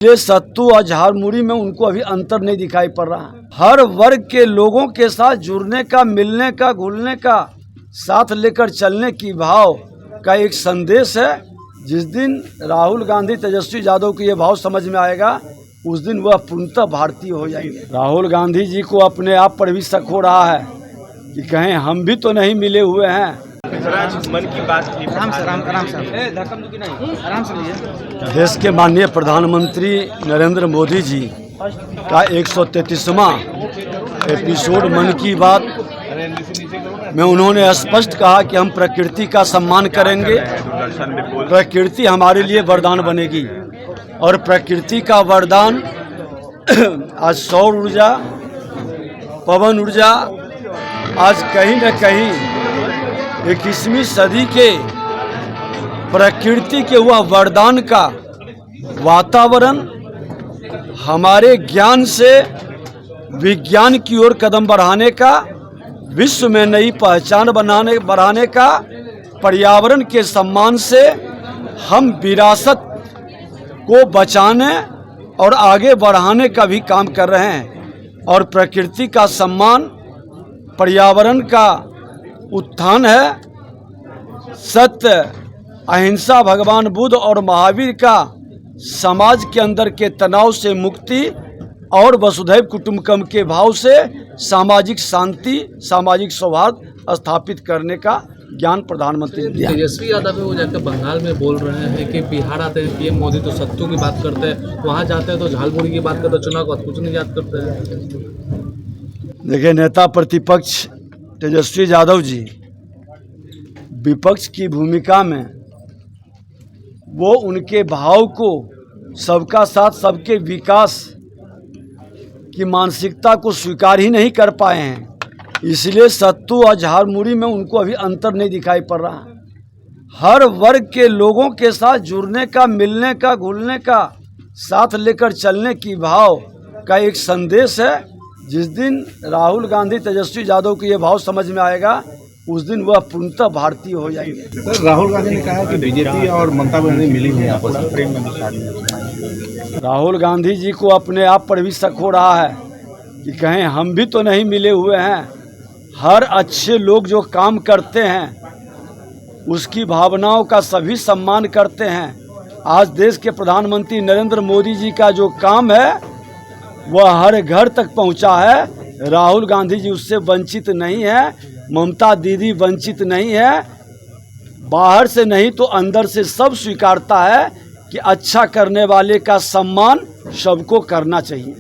ये सत्तू और झारमुड़ी में उनको अभी अंतर नहीं दिखाई पड़ रहा है। हर वर्ग के लोगों के साथ जुड़ने का, मिलने का, घुलने का, साथ लेकर चलने की भाव का एक संदेश है। जिस दिन राहुल गांधी, तेजस्वी यादव को ये भाव समझ में आएगा, उस दिन वह पूर्णतः भारतीय हो जाएंगे। राहुल गांधी जी को अपने आप पर भी शक हो रहा है कि कहीं हम भी तो नहीं मिले हुए हैं। मन की बात की देश के माननीय प्रधानमंत्री नरेंद्र मोदी जी का 133वां एपिसोड मन की बात में उन्होंने स्पष्ट कहा कि हम प्रकृति का सम्मान करेंगे। प्रकृति हमारे लिए वरदान बनेगी और प्रकृति का वरदान आज सौर ऊर्जा, पवन ऊर्जा, आज कहीं न कहीं 21वीं सदी के प्रकृति के हुआ वरदान का वातावरण हमारे ज्ञान से विज्ञान की ओर कदम बढ़ाने का, विश्व में नई पहचान बढ़ाने का, पर्यावरण के सम्मान से हम विरासत को बचाने और आगे बढ़ाने का भी काम कर रहे हैं। और प्रकृति का सम्मान, पर्यावरण का उत्थान है। सत्य, अहिंसा, भगवान बुद्ध और महावीर का समाज के अंदर के तनाव से मुक्ति और वसुधैव कुटुंबकम के भाव से सामाजिक शांति, सामाजिक सौहार्द स्थापित करने का ज्ञान प्रधानमंत्री ने दिया। तेजस्वी यादव वो जाकर बंगाल में बोल रहे हैं कि बिहार आते हैं पीएम मोदी तो सत्तू की बात करते हैं, वहाँ जाते हैं तो झालमुड़ी की बात करते हैं, चुनाव का कुछ नहीं याद करते हैं। देखिए, नेता प्रतिपक्ष तेजस्वी यादव जी विपक्ष की भूमिका में वो उनके भाव को, सबका साथ सबके विकास की मानसिकता को स्वीकार ही नहीं कर पाए हैं। इसलिए सत्तू और झारमुड़ी में उनको अभी अंतर नहीं दिखाई पड़ रहा है। हर वर्ग के लोगों के साथ जुड़ने का, मिलने का, घुलने का, साथ लेकर चलने की भाव का एक संदेश है। जिस दिन राहुल गांधी, तेजस्वी यादव को ये भाव समझ में आएगा, उस दिन वह पूर्णतः भारतीय हो जाएंगे। सर, राहुल गांधी ने कहा कि बीजेपी और ममता बनर्जी मिली हुई आपस में प्रेम में शादी। राहुल गांधी जी को अपने आप पर भी शक हो रहा है कि कहीं हम भी तो नहीं मिले हुए हैं। हर अच्छे लोग जो काम करते हैं उसकी भावनाओं का सभी सम्मान करते हैं। आज देश के प्रधानमंत्री नरेंद्र मोदी जी का जो काम है वह हर घर तक पहुंचा है। राहुल गांधी जी उससे वंचित नहीं है, ममता दीदी वंचित नहीं है। बाहर से नहीं तो अंदर से सब स्वीकारता है कि अच्छा करने वाले का सम्मान सबको करना चाहिए।